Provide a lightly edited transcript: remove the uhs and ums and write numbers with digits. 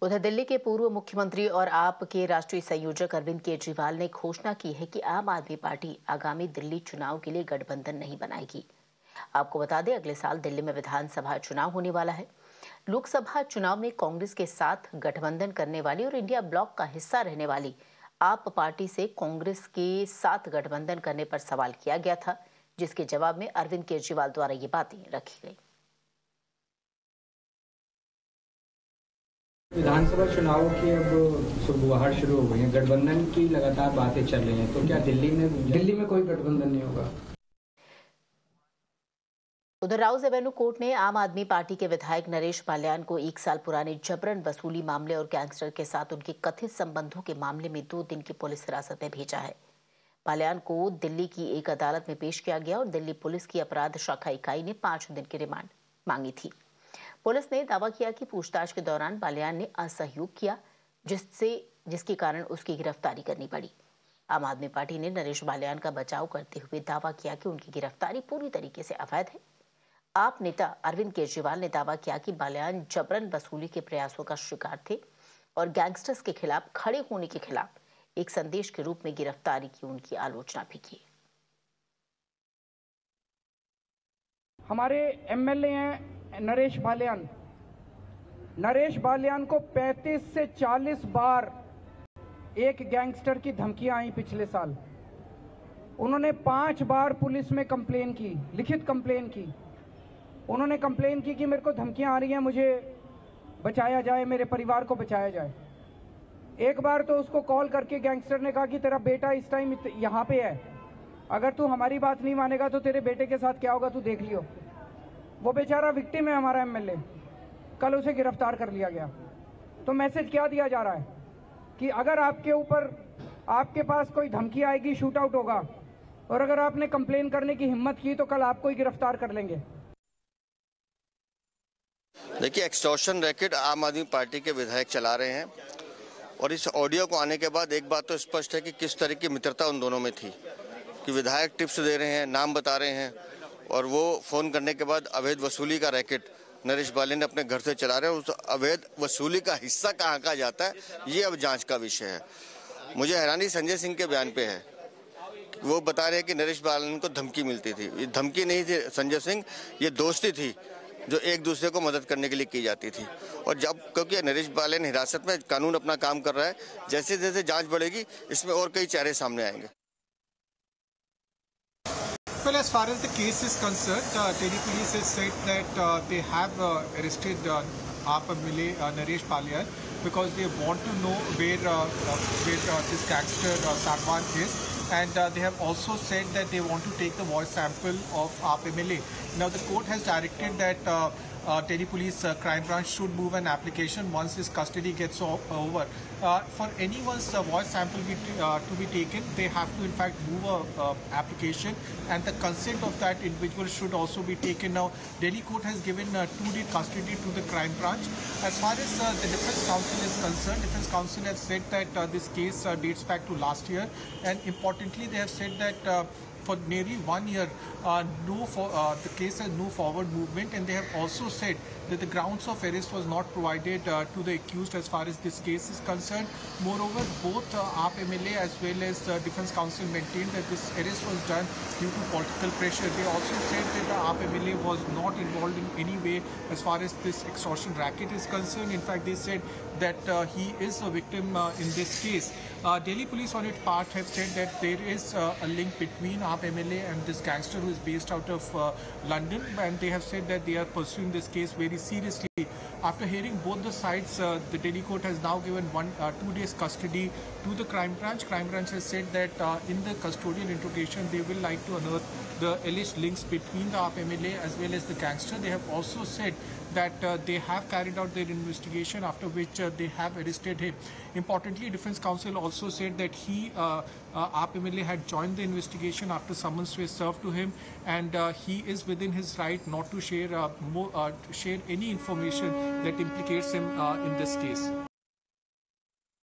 उधर दिल्ली के पूर्व मुख्यमंत्री और आप के राष्ट्रीय संयोजक अरविंद केजरीवाल ने घोषणा की है कि आम आदमी पार्टी आगामी दिल्ली चुनाव के लिए गठबंधन नहीं बनाएगी। आपको बता दें, अगले साल दिल्ली में विधानसभा चुनाव होने वाला है। लोकसभा चुनाव में कांग्रेस के साथ गठबंधन करने वाली और इंडिया ब्लॉक का हिस्सा रहने वाली आप पार्टी से कांग्रेस के साथ गठबंधन करने पर सवाल किया गया था, जिसके जवाब में अरविंद केजरीवाल द्वारा ये बातें रखी गई। विधानसभा चुनाव की अब सुगबुगाहट शुरू हो गई है, गठबंधन की लगातार बातें चल रही हैं, तो क्या दिल्ली में कोई गठबंधन नहीं होगा? उधर राउज एवेन्यू कोर्ट ने आम आदमी पार्टी के विधायक नरेश बाल्यान को 1 साल पुराने जबरन वसूली मामले और गैंगस्टर के साथ उनके कथित संबंधों के मामले में 2 दिन की पुलिस हिरासत में भेजा है। बाल्यान को दिल्ली की एक अदालत में पेश किया गया और दिल्ली पुलिस की अपराध शाखा इकाई ने 5 दिन की रिमांड मांगी थी। पुलिस ने दावा किया कि पूछताछ के दौरान बाल्यान ने असहयोग किया, जिसके कारण उसकी गिरफ्तारी करनी पड़ी। आम आदमी पार्टी ने नरेश बाल्यान का बचाव करते हुए दावा किया कि उनकी गिरफ्तारी पूरी तरीके से अवैध है। आप नेता अरविंद केजरीवाल ने दावा किया कि बाल्यान जबरन वसूली के प्रयासों का शिकार थे और गैंगस्टर्स के खिलाफ खड़े होने के खिलाफ एक संदेश के रूप में गिरफ्तारी की उनकी आलोचना भी की। हमारे एमएलए हैं नरेश बाल्यान को 35 से 40 बार एक गैंगस्टर की धमकियां आई पिछले साल। उन्होंने 5 बार पुलिस में कंप्लेन की, लिखित कंप्लेन की। उन्होंने कंप्लेन की कि मेरे को धमकियां आ रही हैं, मुझे बचाया जाए, मेरे परिवार को बचाया जाए। एक बार तो उसको कॉल करके गैंगस्टर ने कहा कि तेरा बेटा इस टाइम यहाँ पे है, अगर तू हमारी बात नहीं मानेगा तो तेरे बेटे के साथ क्या होगा तू देख लियो। वो बेचारा विक्टिम है हमारा एमएलए, कल उसे गिरफ्तार कर लिया गया। तो मैसेज क्या दिया जा रहा है कि अगर आपके पास कोई धमकी आएगी, शूट आउट होगा, और अगर आपने कंप्लेन करने की हिम्मत की तो कल आपको ही गिरफ्तार कर लेंगे। देखिए, एक्सटॉर्शन रैकेट आम आदमी पार्टी के विधायक चला रहे हैं और इस ऑडियो को आने के बाद एक बात तो स्पष्ट है कि किस तरह की मित्रता उन दोनों में थी कि विधायक टिप्स दे रहे हैं, नाम बता रहे हैं और वो फोन करने के बाद अवैध वसूली का रैकेट नरेश बाल्यान ने अपने घर से चला रहे हैं। उस अवैध वसूली का हिस्सा कहाँ कहाँ जाता है, ये अब जांच का विषय है। मुझे हैरानी संजय सिंह के बयान पे है। वो बता रहे हैं कि नरेश बाल्यान को धमकी मिलती थी। ये धमकी नहीं थी संजय सिंह, ये दोस्ती थी जो एक दूसरे को मदद करने के लिए की जाती थी। और जब क्योंकि नरेश बाल्यान हिरासत में, कानून अपना काम कर रहा है, जैसे जैसे जांच बढ़ेगी इसमें और कई चेहरे सामने आएंगे। Well, as far as the case is concerned, Delhi police has said that they have arrested AAP MLA Naresh Baल्यान because they want to know where this gangster Sarwan is, and they have also said that they want to take the voice sample of AAP MLA. Now, the court has directed that Delhi Police Crime Branch should move an application once his custody gets over. For anyone's voice sample to be taken, they have to in fact move a application, and the consent of that individual should also be taken. Now, Delhi court has given 2-day custody to the crime branch. As far as the defense counsel is concerned, defense counsel has said that this case dates back to last year, and importantly they have said that for nearly 1 year, the case has no forward movement, and they have also said that the grounds of arrest was not provided to the accused as far as this case is concerned. Moreover, both AAP MLA as well as defense counsel maintained that this arrest was done due to political pressure. They also said that the AAP MLA was not involved in any way as far as this extortion racket is concerned. In fact, they said that he is a victim in this case. Delhi police on its part have said that there is a link between AAP MLA and this gangster who is based out of London, and they have said that they are pursuing this case very seriously. After hearing both the sides, the Delhi court has now given 2 days custody to the crime branch. Crime branch has said that in the custodial interrogation they will like to unearth the alleged links between the AAP MLA as well as the gangster. They have also said that they have carried out their investigation, after which they have arrested him. Importantly, defense counsel also said that AAP MLA had joined the investigation after summons was served to him, and he is within his right not to share any information that implicates him in this case.